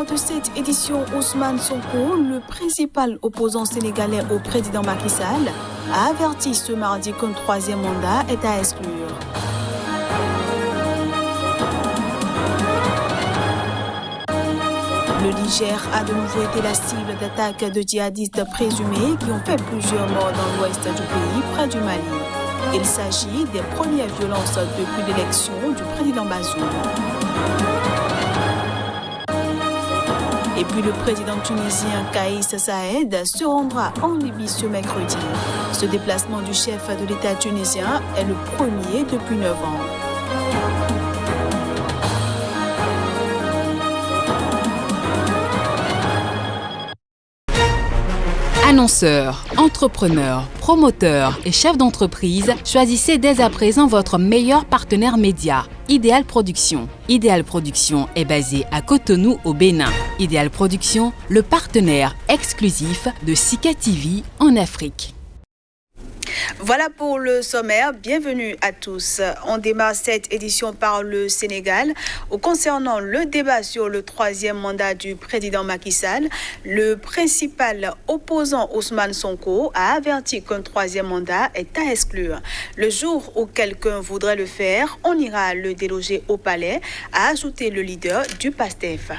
sommaire de cette édition, Ousmane Sonko, le principal opposant sénégalais au président Macky Sall, a averti ce mardi qu'un troisième mandat est à exclure. Le Niger a de nouveau été la cible d'attaques de djihadistes présumés qui ont fait plusieurs morts dans l'ouest du pays, près du Mali. Il s'agit des premières violences depuis l'élection du président Bazoum. Et puis le président tunisien Kais Saied se rendra en Libye ce mercredi. Ce déplacement du chef de l'État tunisien est le premier depuis 9 ans. Annonceurs, entrepreneurs, promoteurs et chefs d'entreprise, choisissez dès à présent votre meilleur partenaire média, Idéal Production. Idéal Production est basé à Cotonou au Bénin. Idéal Production, le partenaire exclusif de Sika TV en Afrique. Voilà pour le sommaire. Bienvenue à tous. On démarre cette édition par le Sénégal. Concernant le débat sur le troisième mandat du président Macky Sall, le principal opposant Ousmane Sonko a averti qu'un troisième mandat est à exclure. Le jour où quelqu'un voudrait le faire, on ira le déloger au palais, a ajouté le leader du PASTEF.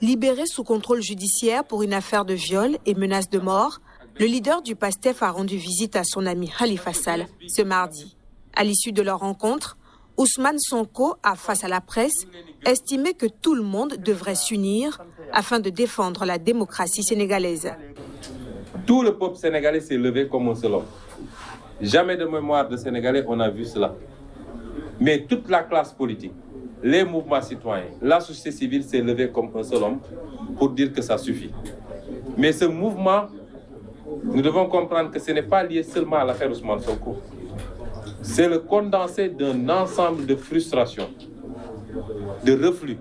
Libéré sous contrôle judiciaire pour une affaire de viol et menace de mort, le leader du PASTEF a rendu visite à son ami Khalifa Sall ce mardi. À l'issue de leur rencontre, Ousmane Sonko a, face à la presse, estimé que tout le monde devrait s'unir afin de défendre la démocratie sénégalaise. Tout le peuple sénégalais s'est levé comme un seul homme. Jamais de mémoire de Sénégalais on a vu cela. Mais toute la classe politique, les mouvements citoyens, la société civile s'est levée comme un seul homme pour dire que ça suffit. Mais ce mouvement, nous devons comprendre que ce n'est pas lié seulement à l'affaire Ousmane Sonko. C'est le condensé d'un ensemble de frustrations, de reflux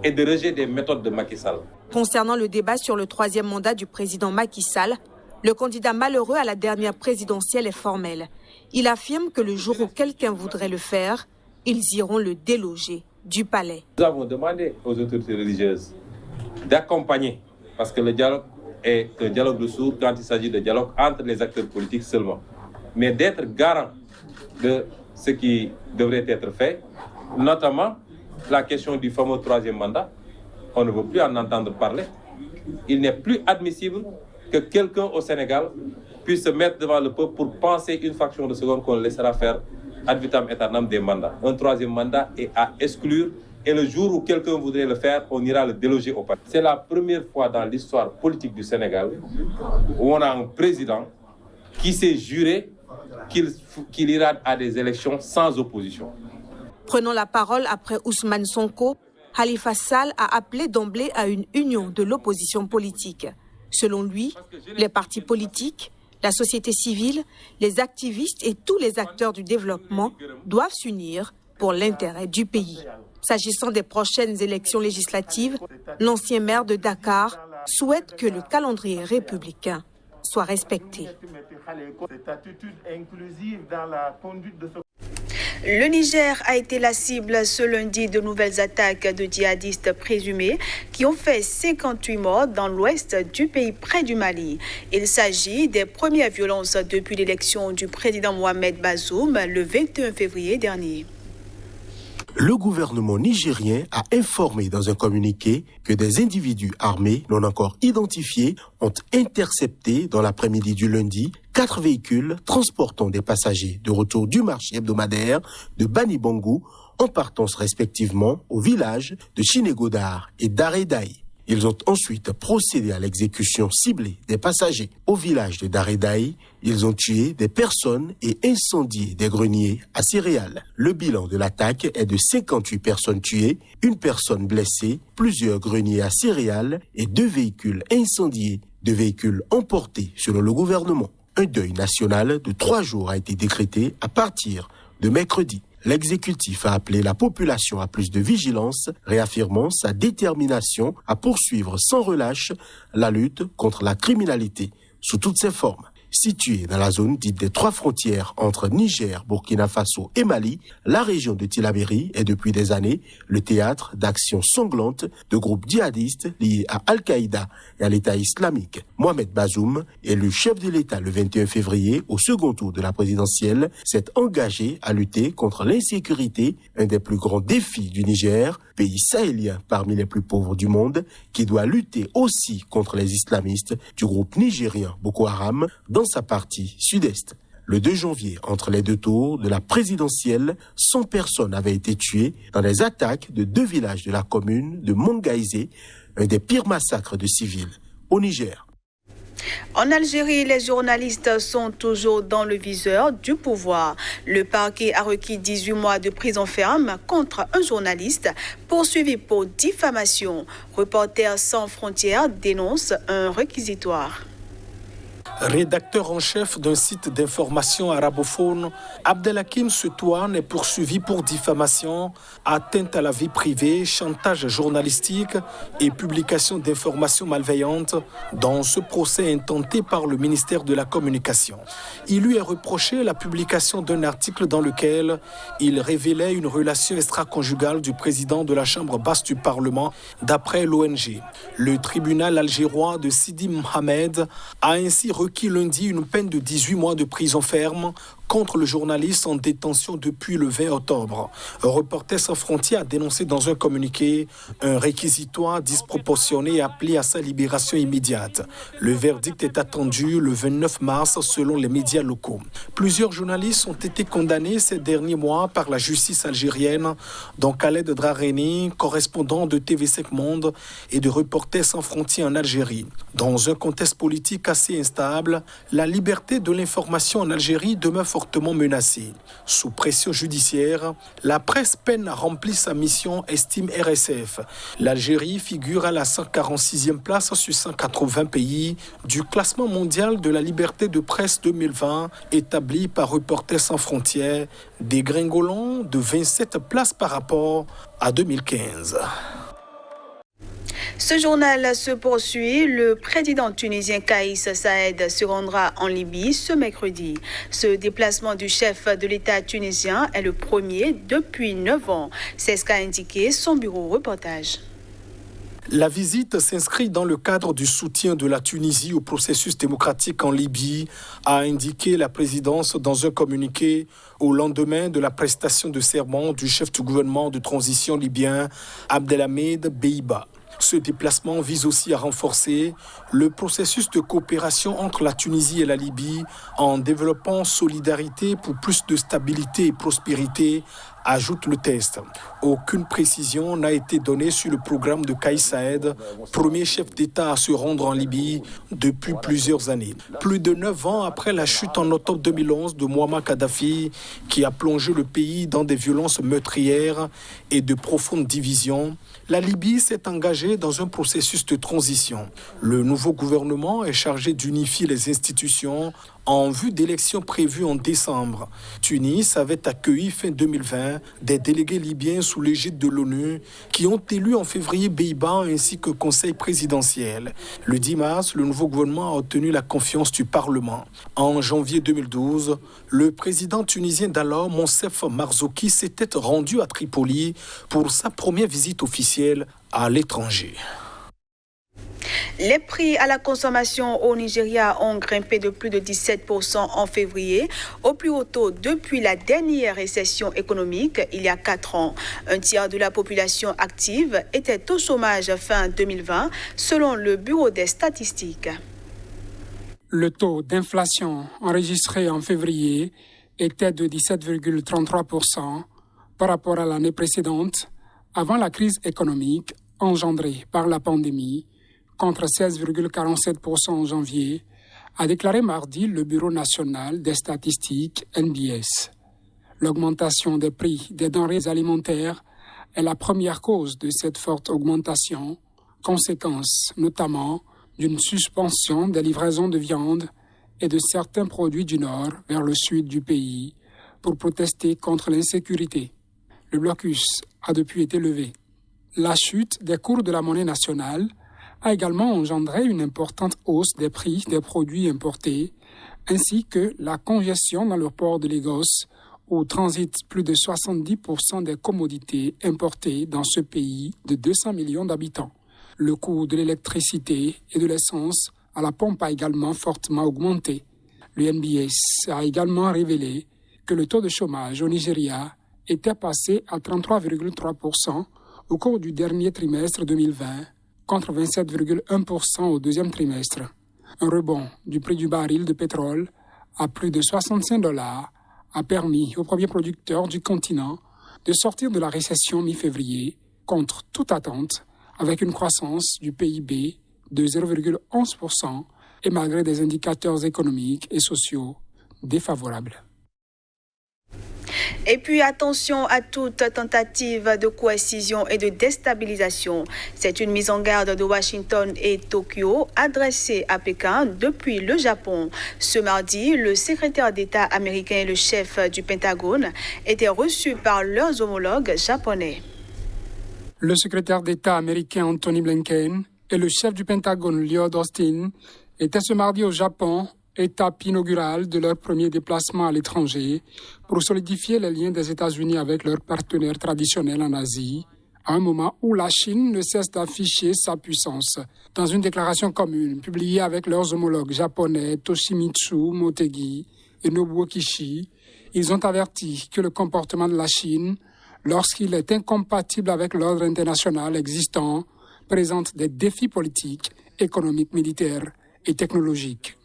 et de rejet des méthodes de Macky Sall. Concernant le débat sur le troisième mandat du président Macky Sall, le candidat malheureux à la dernière présidentielle est formel. Il affirme que le jour où quelqu'un voudrait le faire, ils iront le déloger du palais. Nous avons demandé aux autorités religieuses d'accompagner, parce que le dialogue est un dialogue de sourds quand il s'agit de dialogue entre les acteurs politiques seulement. Mais d'être garant de ce qui devrait être fait, notamment la question du fameux troisième mandat. On ne veut plus en entendre parler. Il n'est plus admissible que quelqu'un au Sénégal puisse se mettre devant le peuple pour penser une fraction de seconde qu'on laissera faire ad vitam aeternam des mandats. Un troisième mandat est à exclure. Et le jour où quelqu'un voudrait le faire, on ira le déloger au palais. C'est la première fois dans l'histoire politique du Sénégal où on a un président qui s'est juré qu'il ira à des élections sans opposition. Prenant la parole après Ousmane Sonko, Khalifa Sall a appelé d'emblée à une union de l'opposition politique. Selon lui, les partis politiques, la société civile, les activistes et tous les acteurs du développement doivent s'unir pour l'intérêt du pays. S'agissant des prochaines élections législatives, l'ancien maire de Dakar souhaite que le calendrier républicain soit respecté. Le Niger a été la cible ce lundi de nouvelles attaques de djihadistes présumés qui ont fait 58 morts dans l'ouest du pays près du Mali. Il s'agit des premières violences depuis l'élection du président Mohamed Bazoum le 21 février dernier. Le gouvernement nigérien a informé dans un communiqué que des individus armés non encore identifiés ont intercepté dans l'après-midi du lundi 4 véhicules transportant des passagers de retour du marché hebdomadaire de Bani-Bangou en partance respectivement au village de Chinégodar et d'Aredaï. Ils ont ensuite procédé à l'exécution ciblée des passagers. Au village de Daredaï, ils ont tué des personnes et incendié des greniers à céréales. Le bilan de l'attaque est de 58 personnes tuées, une personne blessée, plusieurs greniers à céréales et 2 véhicules incendiés, 2 véhicules emportés selon le gouvernement. Un deuil national de 3 jours a été décrété à partir de mercredi. L'exécutif a appelé la population à plus de vigilance, réaffirmant sa détermination à poursuivre sans relâche la lutte contre la criminalité sous toutes ses formes. Située dans la zone dite des trois frontières entre Niger, Burkina Faso et Mali, la région de Tillabéri est depuis des années le théâtre d'actions sanglantes de groupes djihadistes liés à Al-Qaïda et à l'État islamique. Mohamed Bazoum, élu chef de l'État le 21 février au second tour de la présidentielle, s'est engagé à lutter contre l'insécurité, un des plus grands défis du Niger, pays sahélien parmi les plus pauvres du monde, qui doit lutter aussi contre les islamistes du groupe nigérien Boko Haram dans sa partie sud-est. Le 2 janvier, entre les deux tours de la présidentielle, 100 personnes avaient été tuées dans les attaques de 2 villages de la commune de Mongaïzé, un des pires massacres de civils au Niger. En Algérie, les journalistes sont toujours dans le viseur du pouvoir. Le parquet a requis 18 mois de prison ferme contre un journaliste poursuivi pour diffamation. Reporters sans frontières dénonce un réquisitoire. Rédacteur en chef d'un site d'information arabophone, Abdelhakim Setouane est poursuivi pour diffamation, atteinte à la vie privée, chantage journalistique et publication d'informations malveillantes dans ce procès intenté par le ministère de la Communication. Il lui est reproché la publication d'un article dans lequel il révélait une relation extra-conjugale du président de la Chambre basse du Parlement d'après l'ONG. Le tribunal algérois de Sidi Mohamed a ainsi requis lundi une peine de 18 mois de prison ferme contre le journaliste en détention depuis le 20 octobre. Reporters sans frontières a dénoncé dans un communiqué un réquisitoire disproportionné et appelé à sa libération immédiate. Le verdict est attendu le 29 mars selon les médias locaux. Plusieurs journalistes ont été condamnés ces derniers mois par la justice algérienne, dont Khaled Drareni, correspondant de TV5 Monde et de Reporters sans frontières en Algérie. Dans un contexte politique assez instable, la liberté de l'information en Algérie demeure fortement menacée. Sous pression judiciaire, la presse peine à remplir sa mission, estime RSF. L'Algérie figure à la 146e place sur 180 pays du classement mondial de la liberté de presse 2020 établi par Reporters sans frontières, dégringolant de 27 places par rapport à 2015. Ce journal se poursuit. Le président tunisien Kaïs Saïed se rendra en Libye ce mercredi. Ce déplacement du chef de l'État tunisien est le premier depuis 9 ans. C'est ce qu'a indiqué son bureau reportage. La visite s'inscrit dans le cadre du soutien de la Tunisie au processus démocratique en Libye, a indiqué la présidence dans un communiqué au lendemain de la prestation de serment du chef du gouvernement de transition libyen, Abdelhamid Beiba. Ce déplacement vise aussi à renforcer le processus de coopération entre la Tunisie et la Libye en développant solidarité pour plus de stabilité et prospérité, ajoute le texte. Aucune précision n'a été donnée sur le programme de Kaïs Saïed, premier chef d'État à se rendre en Libye depuis plusieurs années. Plus de 9 ans après la chute en octobre 2011 de Mouammar Kadhafi, qui a plongé le pays dans des violences meurtrières et de profondes divisions, la Libye s'est engagée dans un processus de transition. Le nouveau gouvernement est chargé d'unifier les institutions en vue d'élections prévues en décembre. Tunis avait accueilli fin 2020 des délégués libyens sous l'égide de l'ONU qui ont élu en février Beiba ainsi que le Conseil présidentiel. Le 10 mars, le nouveau gouvernement a obtenu la confiance du Parlement. En janvier 2012, le président tunisien d'alors, Monsef Marzouki, s'était rendu à Tripoli pour sa première visite officielle à l'étranger. Les prix à la consommation au Nigeria ont grimpé de plus de 17% en février, au plus haut taux depuis la dernière récession économique il y a 4 ans. Un tiers de la population active était au chômage fin 2020, selon le Bureau des statistiques. Le taux d'inflation enregistré en février était de 17,33% par rapport à l'année précédente, avant la crise économique engendrée par la pandémie, contre 16,47% en janvier, a déclaré mardi le Bureau national des statistiques NBS. L'augmentation des prix des denrées alimentaires est la première cause de cette forte augmentation, conséquence notamment d'une suspension des livraisons de viande et de certains produits du nord vers le sud du pays pour protester contre l'insécurité. Le blocus a depuis été levé. La chute des cours de la monnaie nationale a également engendré une importante hausse des prix des produits importés, ainsi que la congestion dans le port de Lagos, où transitent plus de 70% des commodités importées dans ce pays de 200 millions d'habitants. Le coût de l'électricité et de l'essence à la pompe a également fortement augmenté. L'UNBS a également révélé que le taux de chômage au Nigeria était passé à 33,3% au cours du dernier trimestre 2020, contre 27,1% au deuxième trimestre. Un rebond du prix du baril de pétrole à plus de $65 a permis aux premiers producteurs du continent de sortir de la récession mi-février contre toute attente, avec une croissance du PIB de 0,11% et malgré des indicateurs économiques et sociaux défavorables. Et puis attention à toute tentative de coercition et de déstabilisation. C'est une mise en garde de Washington et Tokyo adressée à Pékin depuis le Japon. Ce mardi, le secrétaire d'État américain et le chef du Pentagone étaient reçus par leurs homologues japonais. Le secrétaire d'État américain Anthony Blinken et le chef du Pentagone Lloyd Austin étaient ce mardi au Japon, étape inaugurale de leur premier déplacement à l'étranger, pour solidifier les liens des États-Unis avec leurs partenaires traditionnels en Asie, à un moment où la Chine ne cesse d'afficher sa puissance. Dans une déclaration commune publiée avec leurs homologues japonais Toshimitsu Motegi et Nobuo Kishi, ils ont averti que le comportement de la Chine, lorsqu'il est incompatible avec l'ordre international existant, présente des défis politiques, économiques, militaires et technologiques.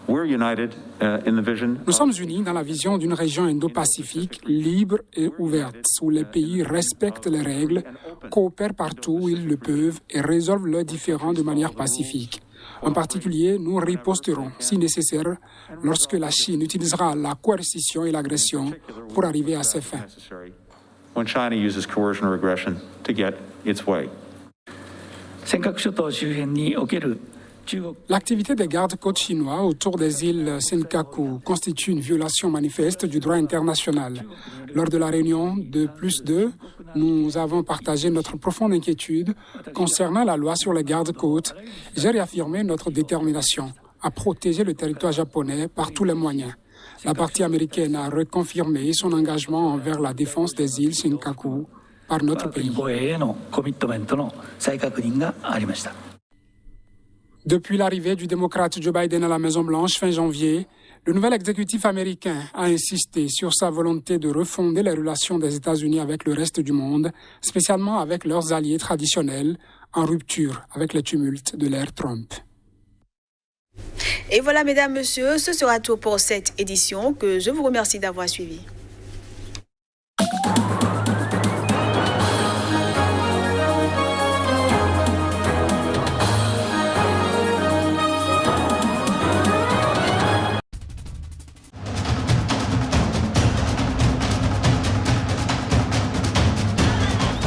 Nous sommes unis dans la vision d'une région Indo-Pacifique libre et ouverte, où les pays respectent les règles, coopèrent partout où ils le peuvent et résolvent leurs différends de manière pacifique. En particulier, nous riposterons, si nécessaire, lorsque la Chine utilisera la coercition et l'agression pour arriver à ses fins. L'activité des gardes-côtes chinois autour des îles Senkaku constitue une violation manifeste du droit international. Lors de la réunion de +2, nous avons partagé notre profonde inquiétude concernant la loi sur les gardes-côtes. J'ai réaffirmé notre détermination à protéger le territoire japonais par tous les moyens. La partie américaine a reconfirmé son engagement envers la défense des îles Senkaku par notre pays. Depuis l'arrivée du démocrate Joe Biden à la Maison-Blanche fin janvier, le nouvel exécutif américain a insisté sur sa volonté de refonder les relations des États-Unis avec le reste du monde, spécialement avec leurs alliés traditionnels, en rupture avec les tumultes de l'ère Trump. Et voilà, mesdames, messieurs, ce sera tout pour cette édition que je vous remercie d'avoir suivi.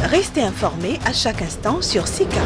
Restez informés à chaque instant sur SICA.